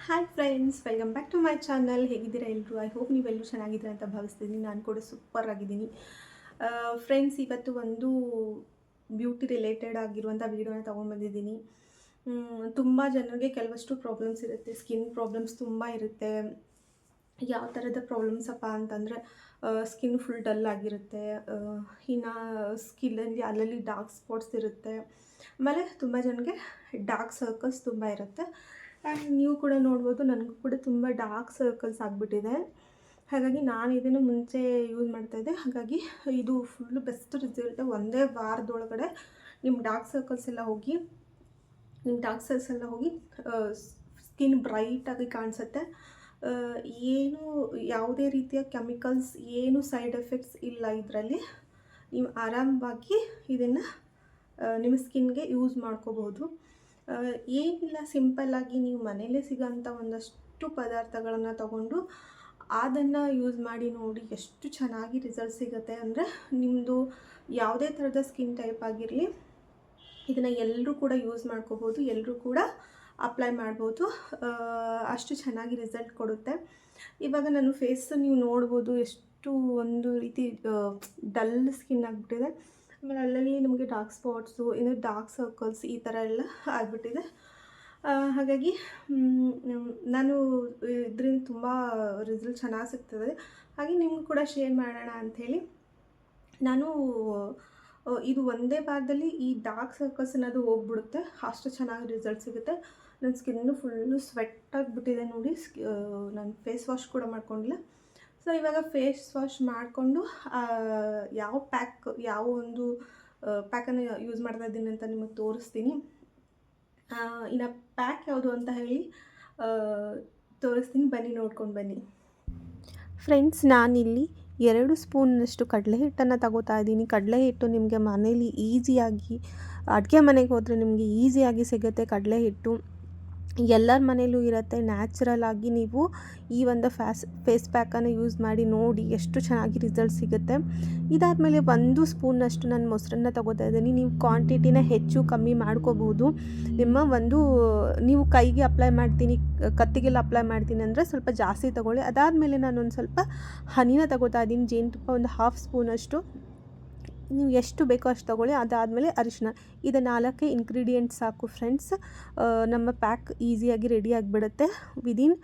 Hi friends, welcome back to my channel. ಹೇಗಿದ್ದೀರಾ ಎಲ್ಲರೂ? I hope ನೀವೆಲ್ಲರೂ ಚೆನ್ನಾಗಿದ್ದೀರಾ ಅಂತ ಭಾವಿಸ್ತೀನಿ. ನಾನು ಕೂಡ ಸೂಪರ್ ಆಗಿದ್ದೀನಿ. ಫ್ರೆಂಡ್ಸ್, ಇವತ್ತು ಒಂದು ಬ್ಯೂಟಿ ರಿಲೇಟೆಡ್ ಆಗಿರುವಂಥ ವೀಡಿಯೋನ ತೊಗೊಂಡ್ಬಂದಿದ್ದೀನಿ. ತುಂಬ ಜನರಿಗೆ ಕೆಲವಷ್ಟು ಪ್ರಾಬ್ಲಮ್ಸ್ ಇರುತ್ತೆ, ಸ್ಕಿನ್ ಪ್ರಾಬ್ಲಮ್ಸ್ ತುಂಬ ಇರುತ್ತೆ. ಯಾವ ಥರದ ಪ್ರಾಬ್ಲಮ್ಸಪ್ಪ ಅಂತಂದರೆ ಸ್ಕಿನ್ ಫುಲ್ ಡಲ್ ಆಗಿರುತ್ತೆ, ಇನ್ನು ಸ್ಕಿನ್ನಲ್ಲಿ ಅಲ್ಲಲ್ಲಿ ಡಾರ್ಕ್ ಸ್ಪಾಟ್ಸ್ ಇರುತ್ತೆ, ಆಮೇಲೆ ತುಂಬ ಜನಕ್ಕೆ ಡಾರ್ಕ್ ಸರ್ಕಲ್ಸ್ ತುಂಬ ಇರುತ್ತೆ. ಆ್ಯಂಡ್ ನೀವು ಕೂಡ ನೋಡ್ಬೋದು, ನನಗೂ ಕೂಡ ತುಂಬ ಡಾರ್ಕ್ ಸರ್ಕಲ್ಸ್ ಆಗಿಬಿಟ್ಟಿದೆ. ಹಾಗಾಗಿ ನಾನು ಇದನ್ನು ಮುಂಚೆ ಯೂಸ್ ಮಾಡ್ತಾಯಿದ್ದೆ. ಹಾಗಾಗಿ ಇದು ಫುಲ್ಲು ಬೆಸ್ಟ್ ರಿಸಲ್ಟ್. ಒಂದೇ ವಾರದೊಳಗಡೆ ನಿಮ್ಮ ಡಾರ್ಕ್ ಸರ್ಕಲ್ಸ್ ಎಲ್ಲ ಹೋಗಿ ಸ್ಕಿನ್ ಬ್ರೈಟಾಗಿ ಕಾಣಿಸುತ್ತೆ. ಏನು ಯಾವುದೇ ರೀತಿಯ ಕೆಮಿಕಲ್ಸ್, ಏನು ಸೈಡ್ ಎಫೆಕ್ಟ್ಸ್ ಇಲ್ಲ ಇದರಲ್ಲಿ. ನೀವು ಆರಾಮವಾಗಿ ಇದನ್ನು ನಿಮ್ಮ ಸ್ಕಿನ್ಗೆ ಯೂಸ್ ಮಾಡ್ಕೋಬಹುದು. ಏನಿಲ್ಲ, ಸಿಂಪಲ್ಲಾಗಿ ನೀವು ಮನೆಯಲ್ಲೇ ಸಿಗೋಂಥ ಒಂದಷ್ಟು ಪದಾರ್ಥಗಳನ್ನು ತಗೊಂಡು ಅದನ್ನು ಯೂಸ್ ಮಾಡಿ ನೋಡಿ, ಎಷ್ಟು ಚೆನ್ನಾಗಿ ರಿಸಲ್ಟ್ ಸಿಗುತ್ತೆ ಅಂದರೆ, ನಿಮ್ಮದು ಯಾವುದೇ ಥರದ ಸ್ಕಿನ್ ಟೈಪ್ ಆಗಿರಲಿ ಇದನ್ನು ಎಲ್ಲರೂ ಕೂಡ ಯೂಸ್ ಮಾಡ್ಕೋಬೋದು, ಎಲ್ಲರೂ ಕೂಡ ಅಪ್ಲೈ ಮಾಡ್ಬೋದು. ಅಷ್ಟು ಚೆನ್ನಾಗಿ ರಿಸಲ್ಟ್ ಕೊಡುತ್ತೆ. ಇವಾಗ ನನ್ನ ಫೇಸ್ ನೀವು ನೋಡ್ಬೋದು, ಎಷ್ಟು ಒಂದು ರೀತಿ ಡಲ್ ಸ್ಕಿನ್ ಆಗಿಬಿಟ್ಟಿದೆ. ಆಮೇಲೆ ಅಲ್ಲಲ್ಲಿ ನಮಗೆ ಡಾರ್ಕ್ ಸ್ಪಾಟ್ಸು, ಇನ್ನು ಡಾರ್ಕ್ ಸರ್ಕಲ್ಸ್ ಈ ಥರ ಎಲ್ಲ ಆಗಿಬಿಟ್ಟಿದೆ. ಹಾಗಾಗಿ ನಾನು ಇದರಿಂದ ತುಂಬ ರಿಸಲ್ಟ್ ಚೆನ್ನಾಗಿ ಸಿಗ್ತದೆ. ಹಾಗೆ ನಿಮಗೂ ಕೂಡ ಶೇರ್ ಮಾಡೋಣ ಅಂಥೇಳಿ ನಾನು ಇದು ಒಂದೇ ವಾರದಲ್ಲಿ ಈ ಡಾರ್ಕ್ ಸರ್ಕಲ್ಸ್ ಅನ್ನೋದು ಹೋಗ್ಬಿಡುತ್ತೆ. ಅಷ್ಟು ಚೆನ್ನಾಗಿ ರಿಸಲ್ಟ್ ಸಿಗುತ್ತೆ. ನನ್ನ ಸ್ಕಿನ್ನು ಫುಲ್ಲು ಸ್ವೆಟ್ ಆಗಿಬಿಟ್ಟಿದೆ ನೋಡಿ. ನಾನು ಫೇಸ್ ವಾಶ್ ಕೂಡ ಮಾಡ್ಕೊಂಡಿಲ್ಲ. ಸೊ ಇವಾಗ ಫೇಸ್ ವಾಶ್ ಮಾಡಿಕೊಂಡು ಯಾವ ಒಂದು ಪ್ಯಾಕನ್ನು ಯೂಸ್ ಮಾಡ್ತಾ ಇದ್ದೀನಿ ಅಂತ ನಿಮಗೆ ತೋರಿಸ್ತೀನಿ. ಇನ್ನು ಪ್ಯಾಕ್ ಯಾವುದು ಅಂತ ಹೇಳಿ ತೋರಿಸ್ತೀನಿ, ಬನ್ನಿ ನೋಡ್ಕೊಂಡು ಬನ್ನಿ. ಫ್ರೆಂಡ್ಸ್, ನಾನಿಲ್ಲಿ 2 ಸ್ಪೂನ್ನಷ್ಟು ಕಡಲೆ ಹಿಟ್ಟನ್ನು ತಗೋತಾ ಇದ್ದೀನಿ. ಕಡಲೆ ಹಿಟ್ಟು ನಿಮಗೆ ಮನೇಲಿ ಈಸಿಯಾಗಿ, ಅಡುಗೆ ಮನೆಗೆ ಹೋದರೆ ನಿಮಗೆ ಈಸಿಯಾಗಿ ಸಿಗುತ್ತೆ. ಕಡಲೆ ಹಿಟ್ಟು ಎಲ್ಲರ ಮನೇಲೂ ಇರುತ್ತೆ. ನ್ಯಾಚುರಲ್ ಆಗಿ ನೀವು ಈ ಒಂದು ಫೇಸ್ ಪ್ಯಾಕನ್ನು ಯೂಸ್ ಮಾಡಿ ನೋಡಿ, ಎಷ್ಟು ಚೆನ್ನಾಗಿ ರಿಸಲ್ಟ್ ಸಿಗುತ್ತೆ. ಇದಾದಮೇಲೆ 1 ಸ್ಪೂನ್ನಷ್ಟು ನಾನು ಮೊಸರನ್ನ ತಗೋತಾ ಇದ್ದೀನಿ. ನೀವು ಕ್ವಾಂಟಿಟಿನ ಹೆಚ್ಚು ಕಮ್ಮಿ ಮಾಡ್ಕೋಬೋದು. ನೀವು ಕೈಗೆ ಅಪ್ಲೈ ಮಾಡ್ತೀನಿ, ಕತ್ತಿಗೆಲ್ಲ ಅಪ್ಲೈ ಮಾಡ್ತೀನಿ ಅಂದರೆ ಸ್ವಲ್ಪ ಜಾಸ್ತಿ ತೊಗೊಳ್ಳಿ. ಅದಾದಮೇಲೆ ನಾನೊಂದು ಸ್ವಲ್ಪ ಹನಿನ ತಗೋತಾ ಇದ್ದೀನಿ, ಜೇನುತುಪ್ಪ ಒಂದು 1/2 ಸ್ಪೂನಷ್ಟು. ನೀವು ಎಷ್ಟು ಬೇಕೋ ಅಷ್ಟು ತೊಗೊಳ್ಳಿ. ಅದಾದಮೇಲೆ ಅರಿಶಿನ. ಇದು 4 ಇಂಗ್ರೀಡಿಯೆಂಟ್ಸ್ ಸಾಕು ಫ್ರೆಂಡ್ಸ್. ನಮ್ಮ ಪ್ಯಾಕ್ ಈಸಿಯಾಗಿ ರೆಡಿ ಆಗಿಬಿಡುತ್ತೆ. ವಿದಿನ್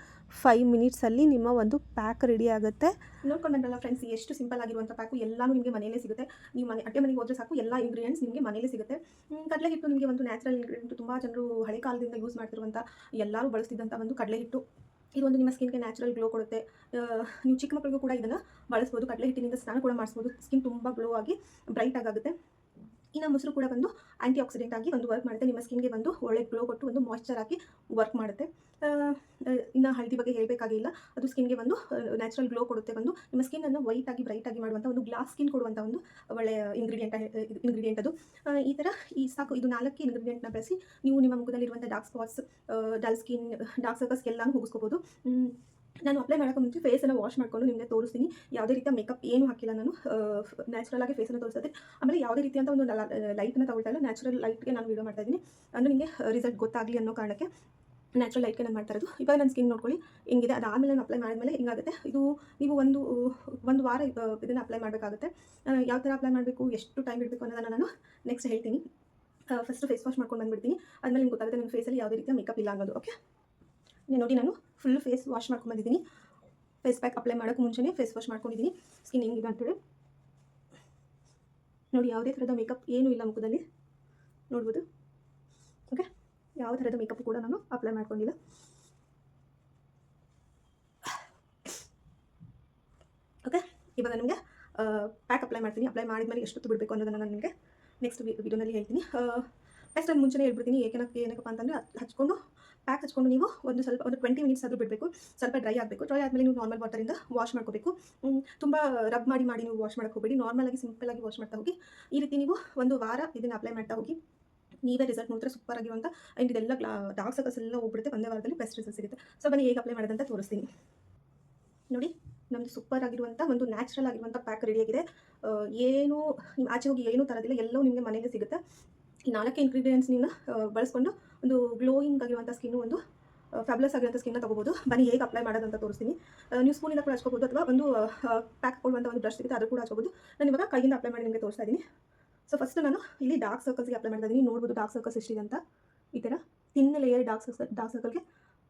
5 ಮಿನಿಟ್ಸಲ್ಲಿ ನಿಮ್ಮ ಒಂದು ಪ್ಯಾಕ್ ರೆಡಿ ಆಗುತ್ತೆ. ನೋಡ್ಕೊಂಡ್ಬಂದ್ರಲ್ಲ ಫ್ರೆಂಡ್ಸ್, ಎಷ್ಟು ಸಿಂಪಲ್ ಆಗಿರುವಂಥ ಪ್ಯಾಕು. ಎಲ್ಲನೂ ನಿಮಗೆ ಮನೆಯಲ್ಲೇ ಸಿಗುತ್ತೆ. ನೀವು ಅಡುಗೆ ಮನೆಗೆ ಹೋದರೆ ಸಾಕು, ಎಲ್ಲ ಇಂಗ್ರೀಡಿಯೆಂಟ್ಸ್ ನಿಮಗೆ ಮನೆಯಲ್ಲೇ ಸಿಗುತ್ತೆ. ಕಡಲೆ ಹಿಟ್ಟು ನಿಮಗೆ ಒಂದು ನ್ಯಾಚುರಲ್ ಇಂಗ್ರೀಡಿಯೆಂಟ್. ತುಂಬ ಜನರು ಹಳೆ ಕಾಲದಿಂದ ಯೂಸ್ ಮಾಡ್ತಿರುವಂಥ, ಎಲ್ಲರೂ ಬಳಸ್ತಿದ್ದಂಥ ಒಂದು ಕಡಲೆ ಹಿಟ್ಟು. ಇದೊಂದು ನಿಮ್ಮ ಸ್ಕಿನ್ಗೆ ನ್ಯಾಚುರಲ್ ಗ್ಲೋ ಕೊಡುತ್ತೆ. ನೀವು ಚಿಕ್ಕ ಮಕ್ಕಳಿಗೂ ಕೂಡ ಇದನ್ನು ಬಳಸ್ಬೋದು. ಕಡಲೆ ಹಿಟ್ಟಿನಿಂದ ಸ್ನಾನ ಕೂಡ ಮಾಡಿಸ್ಬೋದು. ಸ್ಕಿನ್ ತುಂಬ ಗ್ಲೋ ಆಗಿ ಬ್ರೈಟ್ ಆಗುತ್ತೆ. ಇನ್ನು ಮೊಸರು ಕೂಡ ಒಂದು ಆ್ಯಂಟಿ ಆಕ್ಸಿಡೆಂಟ್ ಆಗಿ ಒಂದು ವರ್ಕ್ ಮಾಡುತ್ತೆ. ನಿಮ್ಮ ಸ್ಕಿನ್ಗೆ ಒಂದು ಒಳ್ಳೆ ಗ್ಲೋ ಕೊಟ್ಟು ಒಂದು ಮಾಯ್ಶ್ಚರ್ ಆಗಿ ವರ್ಕ್ ಮಾಡುತ್ತೆ. ಇನ್ನು ಹಳದಿ ಬಗ್ಗೆ ಹೇಳಬೇಕಾಗಿಲ್ಲ, ಅದು ಸ್ಕಿನ್ಗೆ ಒಂದು ನ್ಯಾಚುರಲ್ ಗ್ಲೋ ಕೊಡುತ್ತೆ. ನಿಮ್ಮ ಸ್ಕಿನ್ನನ್ನು ವೈಟ್ ಆಗಿ ಬ್ರೈಟ್ ಆಗಿ ಮಾಡುವಂಥ, ಒಂದು ಗ್ಲಾಸ್ ಸ್ಕಿನ್ ಕೊಡುವಂಥ ಒಂದು ಒಳ್ಳೆಯ ಇಂಗ್ರೀಡಿಯೆಂಟ್ ಅದು. ಈ ಥರ ಸಾಕು. ಇದು 4 ಇಂಗ್ರೀಡಿಯೆಂಟ್ನ ಬಳಸಿ ನೀವು ನಿಮ್ಮ ಮುಖದಲ್ಲಿರುವಂಥ dark spots, dull skin, dark circles ಎಲ್ಲನೂ ಹೋಗಿಸ್ಕೋಬೋದು. ನಾನು ಅಪ್ಲೈ ಮಾಡೋಕ್ಕೆ ಮುಂಚೆ ಫೇಸನ್ನು ವಾಶ್ ಮಾಡಿಕೊಂಡು ನಿಮಗೆ ತೋರಿಸ್ತೀನಿ. ಯಾವುದೇ ರೀತಿಯ ಮೇಕಪ್ ಏನು ಹಾಕಿಲ್ಲ ನಾನು. ನ್ಯಾಚುರಲ್ ಆಗಿ ಫೇಸನ್ನು ತೋರಿಸ್ತೀನಿ. ಆಮೇಲೆ ಯಾವುದೇ ರೀತಿಯಂಥ ಒಂದು ಲೈಟನ್ನು ತಗೊಳ್ತಾ ಇಲ್ಲ, ನ್ಯಾಚುರಲ್ ಲೈಟ್ಗೆ ನಾನು ವೀಡಿಯೋ ಮಾಡ್ತಾ ಇದ್ದೀನಿ. ಅಂದರೆ ನಿಮಗೆ ರಿಸಲ್ಟ್ ಗೊತ್ತಾಗಲಿ ಅನ್ನೋ ಕಾರಣಕ್ಕೆ ನ್ಯಾಚುರಲ್ ಲೈಟ್ಗೆ ನಾನು ಮಾಡ್ತಾ ಇರೋದು. ಇವಾಗ ನನ್ನ ಸ್ಕಿನ್ ನೋಡ್ಕೊಳ್ಳಿ ಹೆಂಗಿದೆ. ಅದಾದಮೇಲೆ ನಾನು ಅಪ್ಲೈ ಮಾಡಿದ್ಮೇಲೆ ಹಿಂಗಾಗುತ್ತೆ. ಇದು ನೀವು ಒಂದು ವಾರ ಇದನ್ನು ಅಪ್ಲೈ ಮಾಡಬೇಕಾಗುತ್ತೆ. ಯಾವ ಥರ ಅಪ್ಲೈ ಮಾಡಬೇಕು, ಎಷ್ಟು ಟೈಮ್ ಇಡಬೇಕು ಅನ್ನೋದನ್ನು ನಾನು ನೆಕ್ಸ್ಟ್ ಹೇಳ್ತೀನಿ. ಫಸ್ಟ್ ಫೇಸ್ ವಾಶ್ ಮಾಡ್ಕೊಂಡು ಬಂದುಬಿಡ್ತೀನಿ. ಆದಮೇಲೆ ನಿಮ್ಗೆ ಗೊತ್ತಾಗುತ್ತೆ ನಿಮ್ಮ ಫೇಸಲ್ಲಿ ಯಾವುದೇ ರೀತಿಯ ಮೇಕಪ್ ಇಲ್ಲ ಅನ್ನೋದು. ಓಕೆ, ನೋಡಿ ನಾನು ಫುಲ್ ಫೇಸ್ ವಾಶ್ ಮಾಡ್ಕೊಂಡ್ಬಂದಿದ್ದೀನಿ. ಫೇಸ್ ಪ್ಯಾಕ್ ಅಪ್ಲೈ ಮಾಡೋಕ್ಕೆ ಮುಂಚೆನೇ ಫೇಸ್ ವಾಶ್ ಮಾಡ್ಕೊಂಡಿದ್ದೀನಿ. ಸ್ಕಿನ್ ಹೆಂಗಿದೆ ಅಂತೇಳಿ ನೋಡಿ. ಯಾವುದೇ ಥರದ ಮೇಕಪ್ ಏನೂ ಇಲ್ಲ ಮುಖದಲ್ಲಿ, ನೋಡ್ಬೋದು. ಓಕೆ, ಯಾವ ಥರದ ಮೇಕಪ್ ಕೂಡ ನಾನು ಅಪ್ಲೈ ಮಾಡ್ಕೊಂಡಿಲ್ಲ. ಓಕೆ, ಇವಾಗ ನಿಮಗೆ ಪ್ಯಾಕ್ ಅಪ್ಲೈ ಮಾಡ್ತೀನಿ. ಅಪ್ಲೈ ಮಾಡಿದ್ಮೇಲೆ ಎಷ್ಟು ಹೊತ್ತು ಬಿಡಬೇಕು ಅನ್ನೋದನ್ನು ನಾನು ನಿಮಗೆ ನೆಕ್ಸ್ಟ್ ವಿಡಿಯೋನಲ್ಲಿ ಹೇಳ್ತೀನಿ. ನೆಕ್ಸ್ಟ್ ನಾನು ಮುಂಚೆನೇ ಹೇಳ್ಬಿಡ್ತೀನಿ, ಏನಕ್ಕಪ್ಪ ಅಂತಂದರೆ, ಪ್ಯಾಕ್ ಹಚ್ಕೊಂಡು ನೀವು ಒಂದು 20 ಮಿನಿಟ್ಸ್ ಆದರೂ ಬಿಡಬೇಕು. ಸ್ವಲ್ಪ ಡ್ರೈ ಆಗಬೇಕು. ಡ್ರೈ ಆದಮೇಲೆ ನೀವು ನಾರ್ಮಲ್ ವಾಟರಿಂದ ವಾಶ್ ಮಾಡ್ಕೋಬೇಕು. ತುಂಬ ರಬ್ ಮಾಡಿ ನೀವು ವಾಶ್ ಮಾಡೋಕ್ಕೆ ಹೋಗಬೇಡಿ. ನಾರ್ಮಲಾಗಿ ಸಿಂಪಲ್ಲಾಗಿ ವಾಶ್ ಮಾಡ್ತಾ ಹೋಗಿ. ಈ ರೀತಿ ನೀವು ಒಂದು ವಾರ ಇದನ್ನು ಅಪ್ಲೈ ಮಾಡ್ತಾ ಹೋಗಿ. ನೀವೇ ರಿಸಲ್ಟ್ ನೋಡಿದ್ರೆ ಸೂಪರ್ ಆಗಿರುವಂಥ, ಆ್ಯಂಡ್ ಇದೆಲ್ಲ ಡಾರ್ಕ್ ಸರ್ಕಲ್ಸ್ ಎಲ್ಲ ಹೋಗ್ಬಿಡುತ್ತೆ. ಒಂದೇ ವಾರದಲ್ಲಿ ಬೆಸ್ಟ್ ರಿಸಲ್ಟ್ ಸಿಗುತ್ತೆ. ಸೊ ಬನ್ನಿ ಹೇಗೆ ಅಪ್ಲೈ ಮಾಡೋದಂತ ತೋರಿಸ್ತೀನಿ. ನೋಡಿ, ನಮ್ಮದು ಸೂಪರ್ ಆಗಿರುವಂಥ ಒಂದು ನ್ಯಾಚುರಲ್ ಆಗಿರುವಂಥ ಪ್ಯಾಕ್ ರೆಡಿಯಾಗಿದೆ. ಏನು ನೀವು ಆಚೆ ಹೋಗಿ ಏನೂ ತರೋದಿಲ್ಲ, ಎಲ್ಲವೂ ನಿಮಗೆ ಮನೆಯಲ್ಲೇ ಸಿಗುತ್ತೆ. ಈ 4 ಇಂಗ್ರೀಡಿಯೆಂಟ್ಸ್ ನೀವು ಬಳಸ್ಕೊಂಡು ಒಂದು ಗ್ಲೋಯಿಂಗ್ ಆಗಿರುವಂಥ ಸ್ಕಿನ್ನು ಒಂದು ಫ್ಯಾಬ್ಯುಲಸ್ ಆಗಿರೋಂಥ ಸ್ಕಿನ್ನ ತೊಗೋಬೋದು. ಬನ್ನಿ ಹೇಗೆ ಅಪ್ಲೈ ಮಾಡೋದು ಅಂತ ತೋರಿಸ್ತೀನಿ. ನೀವು ಸ್ಪೂನಿಂದ ಕೂಡ ಹಚ್ಕೋಬೋದು ಅಥವಾ ಒಂದು ಪ್ಯಾಕ್ ಕೊಡುವಂಥ ಒಂದು ಬ್ರಷ್ ಸಿಗುತ್ತೆ ಅದು ಕೂಡ ಹಚ್ಕೋಬೋದು. ನಾನು ಇವಾಗ ಕೈಯಿಂದ ಅಪ್ಲೈ ಮಾಡಿ ನಿಮಗೆ ತೋರಿಸ್ತಾ ಇದ್ದೀನಿ. ಸೊ ಫಸ್ಟ್ ನಾನು ಇಲ್ಲಿ ಡಾರ್ಕ್ ಸರ್ಕಲ್ಸ್ಗೆ ಅಪ್ಲೈ ಮಾಡ್ತಾ ಇದ್ದೀನಿ. ನೋಡ್ಬೋದು ಡಾರ್ಕ್ ಸರ್ಕಲ್ಸ್ ಎಷ್ಟಿದೆ ಅಂತ. ಈ ಥರ ತಿನ್ ಲೇಯರ್ ಡಾರ್ಕ್ ಸರ್ಕಲ್ಗೆ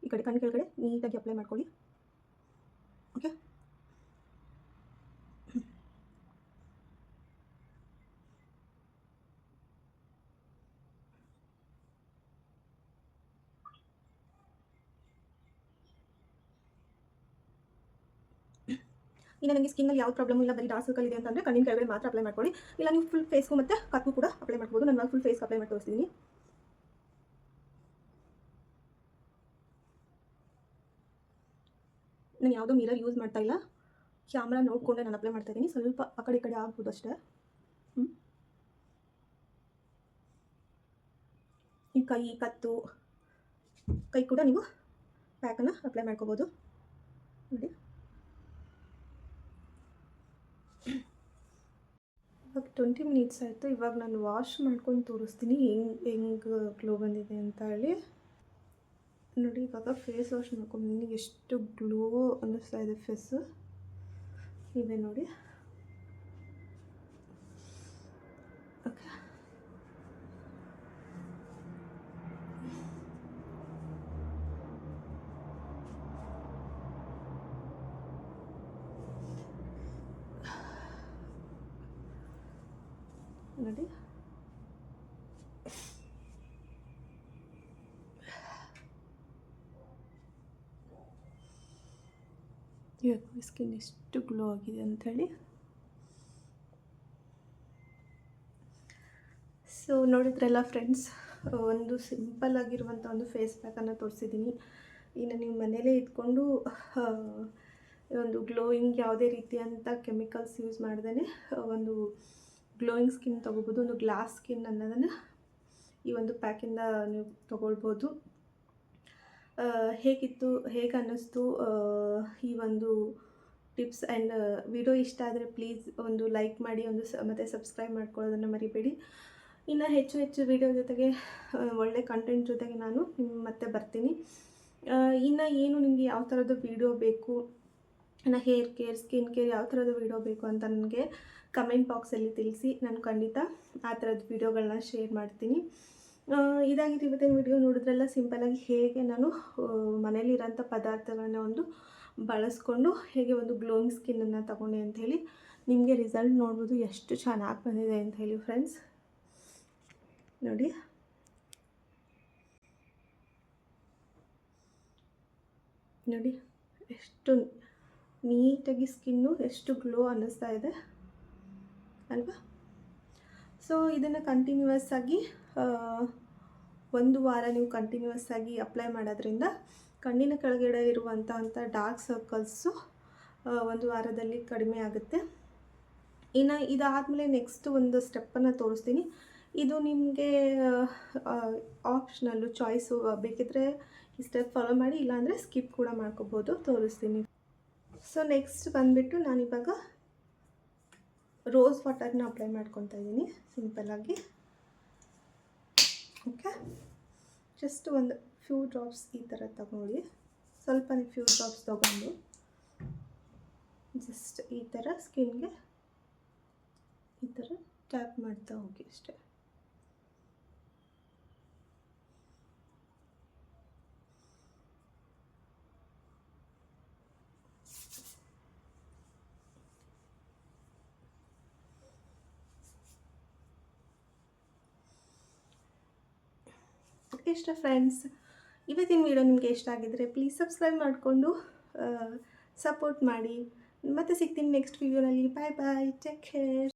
ಈ ಕಡೆ ಕಣ್ಣು ಕೆಳಗಡೆ ನೀಟಾಗಿ ಅಪ್ಲೈ ಮಾಡ್ಕೊಳ್ಳಿ. ಓಕೆ, ಇನ್ನು ನನಗೆ ಸ್ಕಿನ್ನಲ್ಲಿ ಯಾವ ಪ್ರಾಬ್ಲಮ್ ಇಲ್ಲ, ಬರೀ ಡಾರ್ಕ್ ಸರ್ಕಲ್ ಇದೆ ಅಂತಂದರೆ ಕಣ್ಣಿನ ಕೆಳಗಡೆ ಮಾತ್ರ ಅಪ್ಲೈ ಮಾಡ್ಕೊಳ್ಳಿ. ಇಲ್ಲ ನೀವು ಫುಲ್ ಫೇಸ್ಗೂ ಮತ್ತು ಕತ್ಗೂ ಕೂಡ ಅಪ್ಲೈ ಮಾಡ್ಬೋದು. ನಾನು ಫುಲ್ ಫೇಸ್ ಅಪ್ಲೈ ಮಾಡಿ ತೋರಿಸ್ತೀನಿ. ನಾನು ಯಾವುದೋ ಮಿರರ್ ಯೂಸ್ ಮಾಡ್ತಾ ಇಲ್ಲ, ಕ್ಯಾಮ್ರಾ ನೋಡಿಕೊಂಡೆ ನಾನು ಅಪ್ಲೈ ಮಾಡ್ತಾ ಇದ್ದೀನಿ. ಸ್ವಲ್ಪ ಆ ಕಡೆ ಈ ಕಡೆ ಆಗ್ಬೋದು ಅಷ್ಟೇ. ಈ ಕೈ ಕತ್ತು ಕೈ ಕೂಡ ನೀವು ಪ್ಯಾಕನ್ನು ಅಪ್ಲೈ ಮಾಡ್ಕೋಬೋದು. ನೋಡಿ, ಇವಾಗ 20 ಮಿನಿಟ್ಸ್ ಆಯಿತು. ಇವಾಗ ನಾನು ವಾಶ್ ಮಾಡ್ಕೊಂಡು ತೋರಿಸ್ತೀನಿ ಹೆಂಗೆ ಗ್ಲೋ ಬಂದಿದೆ ಅಂತ ಹೇಳಿ. ನೋಡಿ, ಇವಾಗ ಫೇಸ್ ವಾಶ್ ಮಾಡ್ಕೊಂಡಿದ್ದೀನಿ. ಎಷ್ಟು ಗ್ಲೋ ಅನ್ನಿಸ್ತಾ ಇದೆ ಫೇಸು ಇದೆ ನೋಡಿ. ಓಕೆ, ನೋಡಿ ಇವಾಗ ಸ್ಕಿನ್ ಎಷ್ಟು ಗ್ಲೋ ಆಗಿದೆ ಅಂಥೇಳಿ. ಸೊ ನೋಡಿದ್ರಲ್ಲ ಫ್ರೆಂಡ್ಸ್, ಒಂದು ಸಿಂಪಲ್ ಆಗಿರುವಂಥ ಒಂದು ಫೇಸ್ ಪ್ಯಾಕನ್ನು ತೋರಿಸಿದ್ದೀನಿ. ಇನ್ನು ನೀವು ಮನೇಲೇ ಇಟ್ಕೊಂಡು ಒಂದು ಗ್ಲೋಯಿಂಗ್ ಯಾವುದೇ ರೀತಿಯಂಥ ಕೆಮಿಕಲ್ಸ್ ಯೂಸ್ ಮಾಡ್ದೇ ಒಂದು ಗ್ಲೋಯಿಂಗ್ ಸ್ಕಿನ್ ತೊಗೋಬೋದು. ಒಂದು ಗ್ಲಾಸ್ ಸ್ಕಿನ್ ಅನ್ನೋದನ್ನು ಈ ಒಂದು ಪ್ಯಾಕಿಂದ ನೀವು ತೊಗೊಳ್ಬೋದು. ಹೇಗಿತ್ತು, ಹೇಗೆ ಅನ್ನಿಸ್ತು ಈ ಒಂದು ಟಿಪ್ಸ್ ಆ್ಯಂಡ್ ವಿಡಿಯೋ ಇಷ್ಟ ಆದರೆ ಪ್ಲೀಸ್ ಒಂದು ಲೈಕ್ ಮಾಡಿ, ಮತ್ತು ಸಬ್ಸ್ಕ್ರೈಬ್ ಮಾಡ್ಕೊಳ್ಳೋದನ್ನು ಮರಿಬೇಡಿ. ಇನ್ನು ಹೆಚ್ಚು ಹೆಚ್ಚು ವಿಡಿಯೋ ಜೊತೆಗೆ ಒಳ್ಳೆ ಕಂಟೆಂಟ್ ಜೊತೆಗೆ ನಾನು ಮತ್ತೆ ಬರ್ತೀನಿ. ಇನ್ನು ಏನು ನಿಮಗೆ ಯಾವ ಥರದ ವಿಡಿಯೋ ಬೇಕು, ಇನ್ನು ಹೇರ್ ಕೇರ್, ಸ್ಕಿನ್ ಕೇರ್ ಯಾವ ಥರದ ವಿಡಿಯೋ ಬೇಕು ಅಂತ ನನಗೆ ಕಮೆಂಟ್ ಬಾಕ್ಸಲ್ಲಿ ತಿಳಿಸಿ. ನಾನು ಖಂಡಿತ ಆ ಥರದ ವಿಡಿಯೋಗಳನ್ನ ಶೇರ್ ಮಾಡ್ತೀನಿ. ಇದಾಗಿತ್ತು ಇವತ್ತಿನ ವಿಡಿಯೋ. ನೋಡಿದ್ರೆಲ್ಲ ಸಿಂಪಲಾಗಿ ಹೇಗೆ ನಾನು ಮನೇಲಿರೋಂಥ ಪದಾರ್ಥಗಳನ್ನ ಒಂದು ಬಳಸ್ಕೊಂಡು ಹೇಗೆ ಒಂದು ಗ್ಲೋಯಿಂಗ್ ಸ್ಕಿನ್ನನ್ನು ತಗೊಂಡೆ ಅಂಥೇಳಿ. ನಿಮಗೆ ರಿಸಲ್ಟ್ ನೋಡ್ಬೋದು ಎಷ್ಟು ಚೆನ್ನಾಗಿ ಬಂದಿದೆ ಅಂತ ಹೇಳಿ ಫ್ರೆಂಡ್ಸ್. ನೋಡಿ, ನೋಡಿ ಎಷ್ಟು ನೀಟಾಗಿ ಸ್ಕಿನ್ನು ಎಷ್ಟು ಗ್ಲೋ ಅನ್ನಿಸ್ತಾ ಇದೆ ಅಲ್ವಾ. ಸೊ ಇದನ್ನು ಕಂಟಿನ್ಯೂಯಸ್ ಆಗಿ 1 ವಾರ ನೀವು ಕಂಟಿನ್ಯೂಯಸ್ ಆಗಿ ಅಪ್ಲೈ ಮಾಡೋದ್ರಿಂದ ಕಣ್ಣಿನ ಕೆಳಗಡೆ ಇರುವಂಥ ಡಾರ್ಕ್ ಸರ್ಕಲ್ಸು 1 ವಾರದಲ್ಲಿ ಕಡಿಮೆ ಆಗುತ್ತೆ. ಇನ್ನು ಇದಾದಮೇಲೆ ನೆಕ್ಸ್ಟ್ ಒಂದು ಸ್ಟೆಪ್ಪನ್ನು ತೋರಿಸ್ತೀನಿ. ಇದು ನಿಮಗೆ ಆಪ್ಷನಲ್ಲು, ಚಾಯ್ಸು. ಬೇಕಿದ್ದರೆ ಈ ಸ್ಟೆಪ್ ಫಾಲೋ ಮಾಡಿ, ಇಲ್ಲಾಂದರೆ ಸ್ಕಿಪ್ ಕೂಡ ಮಾಡ್ಕೋಬೋದು. ತೋರಿಸ್ತೀನಿ. ಸೊ ನೆಕ್ಸ್ಟ್ ಬಂದುಬಿಟ್ಟು ನಾನಿವಾಗ ರೋಸ್ ವಾಟರ್ನ ಅಪ್ಲೈ ಮಾಡ್ಕೊತಾ ಇದ್ದೀನಿ ಸಿಂಪಲ್ಲಾಗಿ. ಓಕೆ, ಜಸ್ಟ್ ಒಂದು ಫ್ಯೂ ಡ್ರಾಪ್ಸ್ ಈ ಥರ ತಗೊಳ್ಳಿ. ಸ್ವಲ್ಪನೇ ಫ್ಯೂ ಡ್ರಾಪ್ಸ್ ತೊಗೊಂಡು ಜಸ್ಟ್ ಈ ಥರ ಸ್ಕಿನ್ಗೆ ಈ ಥರ ಟ್ಯಾಪ್ ಮಾಡ್ತಾ ಹೋಗಿ ಅಷ್ಟೇ. ಇಷ್ಟ ಫ್ರೆಂಡ್ಸ್, ಇವತ್ತಿನ ವಿಡಿಯೋ ನಿಮಗೆ ಇಷ್ಟ ಆಗಿದ್ದರೆ ಪ್ಲೀಸ್ ಸಬ್ಸ್ಕ್ರೈಬ್ ಮಾಡಿಕೊಂಡು ಸಪೋರ್ಟ್ ಮಾಡಿ. ಮತ್ತೆ ಸಿಗ್ತೀನಿ ನೆಕ್ಸ್ಟ್ ವಿಡಿಯೋನಲ್ಲಿ. ಬಾಯ್ ಬಾಯ್, ಟೇಕ್ ಕೇರ್.